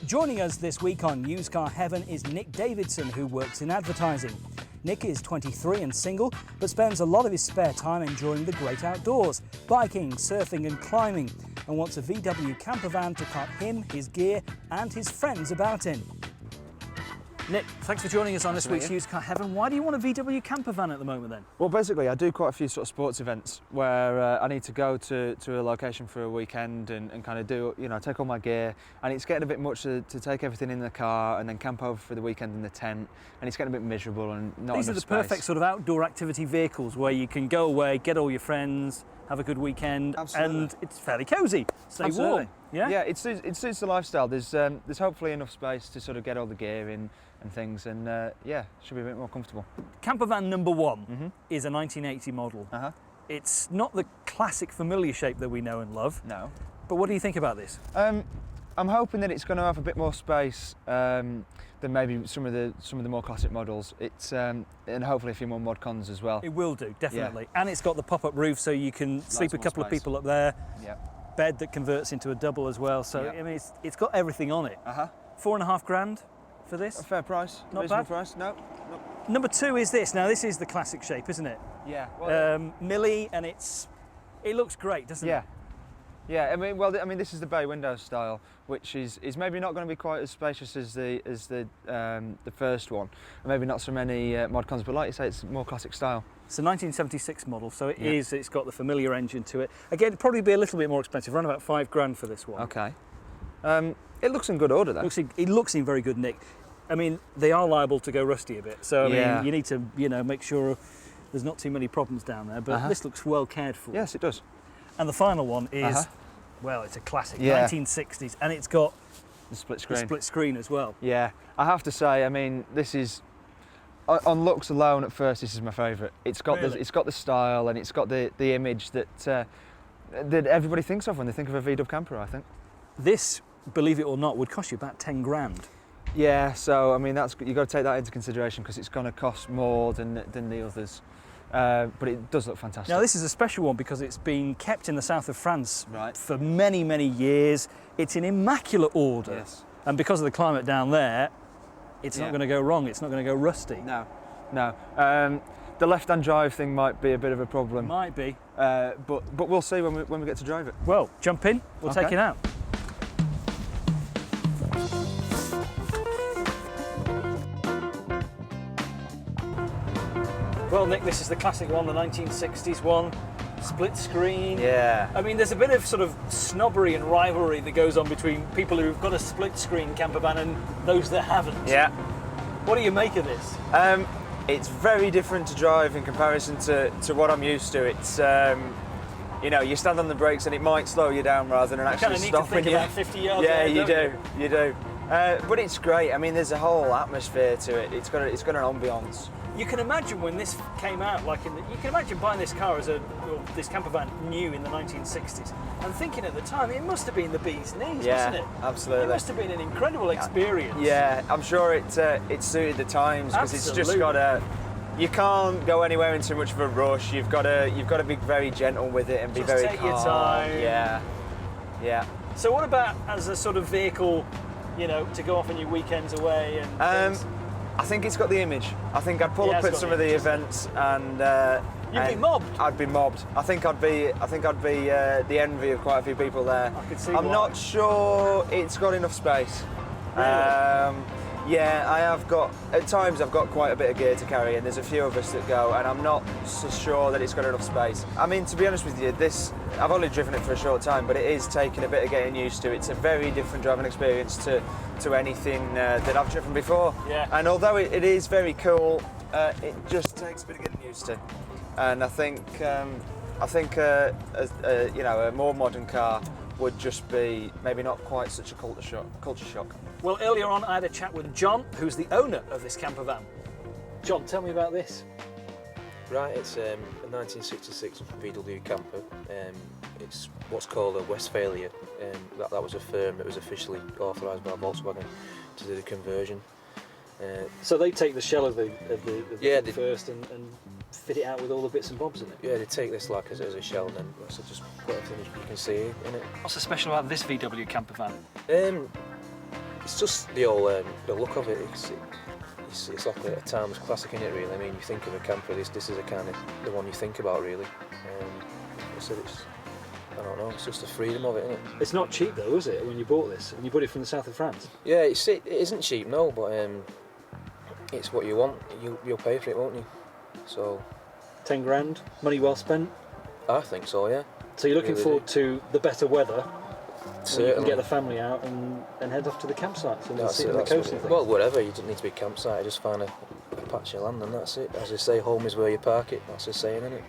Joining us this week on Used Car Heaven is Nick Davidson, who works in advertising. Nick is 23 and single, but spends a lot of his spare time enjoying the great outdoors, biking, surfing and climbing, and wants a VW campervan to cart him, his gear and his friends about in. Nick, thanks for joining us on this week's Used Car Heaven. Why do you want a VW campervan at the moment then? Well, basically I do quite a few sort of sports events where I need to go to a location for a weekend and kind of do, you know, take all my gear, and it's getting a bit much to take everything in the car and then camp over for the weekend in the tent, and it's getting a bit miserable and not enough space. These are the perfect sort of outdoor activity vehicles where you can go away, get all your friends, have a good weekend. Absolutely. And it's fairly cosy, stay warm. Yeah, it suits the lifestyle. There's hopefully enough space to sort of get all the gear in and things, and yeah, should be a bit more comfortable. Campervan number one is a 1980 model. It's not the classic familiar shape that we know and love. No. But what do you think about this? I'm hoping that it's going to have a bit more space than maybe some of the more classic models. It's and hopefully a few more mod cons as well. It will do, definitely. Yeah. And it's got the pop-up roof, so you can sleep a couple of people up there. Yeah. Bed that converts into a double as well. So Yeah. I mean, it's got everything on it. $4.5 grand for this. A fair price. Not reasonable bad. price. No. Number two is this. Now this is the classic shape, isn't it? Yeah. Well, Millie, and it looks great, doesn't it? Yeah, I mean, this is the bay window style, which is maybe not going to be quite as spacious as the first one, and maybe not so many mod cons, but like you say, it's more classic style. It's a 1976 model, so it is. It's got the familiar engine to it. Again, it'd probably be a little bit more expensive, around about $5 grand for this one. Okay. It looks in good order though. It looks in very good nick. I mean, they are liable to go rusty a bit, so I mean, you need to, you know, make sure there's not too many problems down there. But this looks well cared for. Yes, it does. And the final one is, well, it's a classic, 1960s, and it's got the split screen. The split screen as well. Yeah, I have to say, I mean, this is, on looks alone at first, this is my favourite. It's got the style, and it's got the image that everybody thinks of when they think of a VW camper, I think. This, believe it or not, would cost you about 10 grand. Yeah, so I mean, you've got to take that into consideration because it's going to cost more than the others. But it does look fantastic. Now this is a special one because it's been kept in the south of France for many, many years. It's in immaculate order. Yes. And because of the climate down there, it's not going to go wrong. It's not going to go rusty. No. The left-hand drive thing might be a bit of a problem. Might be. But we'll see when we get to drive it. Well, jump in. We'll take it out. Well, Nick, this is the classic one, the 1960s one, split screen. Yeah. I mean, there's a bit of sort of snobbery and rivalry that goes on between people who've got a split screen campervan and those that haven't. Yeah. What do you make of this? It's very different to drive in comparison to what I'm used to. It's, you know, you stand on the brakes and it might slow you down rather than actually stopping you. You kind of need to think about 50 yards. Yeah, there, you do. But it's great. I mean, there's a whole atmosphere to it. It's got an ambience. You can imagine when this came out, you can imagine buying this car this campervan new in the 1960s, and thinking at the time it must have been the bee's knees, wasn't it? Absolutely. It must have been an incredible experience. Yeah, I'm sure it suited the times because it's just got you can't go anywhere in too much of a rush. You've got to be very gentle with it and be very take calm. your time. Yeah. So what about as a sort of vehicle, you know, to go off on your weekends away and things? I think it's got the image. I think I'd pull up at some of the events and you'd be mobbed. I'd be mobbed. I think I'd be the envy of quite a few people there. I could see I'm why. not sure it's got enough space. Really? Yeah, at times I've got quite a bit of gear to carry, and there's a few of us that go, and I'm not so sure that it's got enough space. I mean, to be honest with you, I've only driven it for a short time, but it is taking a bit of getting used to. It's a very different driving experience to anything that I've driven before. Yeah. And although it is very cool, it just takes a bit of getting used to. And I think you know, a more modern car would just be maybe not quite such a culture shock. Well, earlier on I had a chat with John, who's the owner of this campervan. John, tell me about this. Right, it's a 1966 VW camper. It's what's called a Westphalia. That was a firm that was officially authorised by Volkswagen to do the conversion. So they take the shell of the Yeah, thing first and fit it out with all the bits and bobs in it? Yeah, they take this like as a shell and then just put everything you can see in it. What's so special about this VW campervan? It's just the look of it. It's like a timeless classic, isn't it, really? I mean, you think of a camper, this is a kind of the one you think about, really. I said I don't know, it's just the freedom of it, isn't it? It's not cheap though, is it, when you bought this? And you bought it from the south of France? Yeah, it isn't cheap, no, but it's what you want. You'll pay for it, won't you? So 10 grand, money well spent? I think so, yeah. So you're looking Really forward to the better weather? Certainly. You can get the family out and head off to the campsites and sit on the That's coast what and things. well, whatever, you don't need to be a campsite, just find a patch of land and that's it. As they say, home is where you park it, that's the saying, isn't it?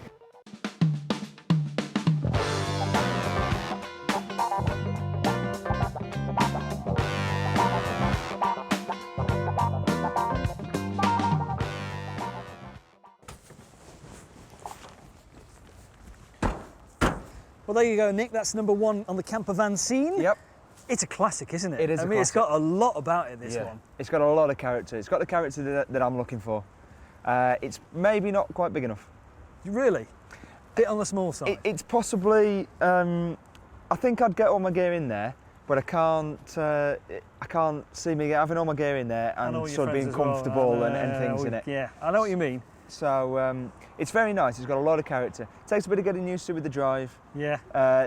Well, there you go, Nick. That's number one on the campervan scene. Yep. It's a classic, isn't it? It is I a mean, it's classic. got a lot about it, this one. It's got a lot of character. It's got the character that I'm looking for. It's maybe not quite big enough. Really? Bit on the small side. It's possibly. I think I'd get all my gear in there, but I can't see me having all my gear in there And all and your sort of being friends as well. comfortable and things in it. Yeah, I know what you mean. So it's very nice. It's got a lot of character. It takes a bit of getting used to with the drive. Yeah.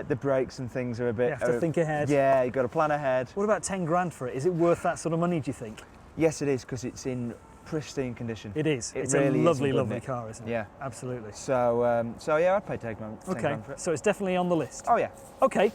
The brakes and things are a bit. You have to think ahead. Yeah, you've got to plan ahead. What about 10 grand for it? Is it worth that sort of money, do you think? Yes, it is, because it's in pristine condition. It is. It It's really a is lovely, in good lovely nick. car, isn't it? Yeah. Absolutely. So yeah, I'd pay 10 grand Okay, for it. so it's definitely on the list. Oh yeah. Okay,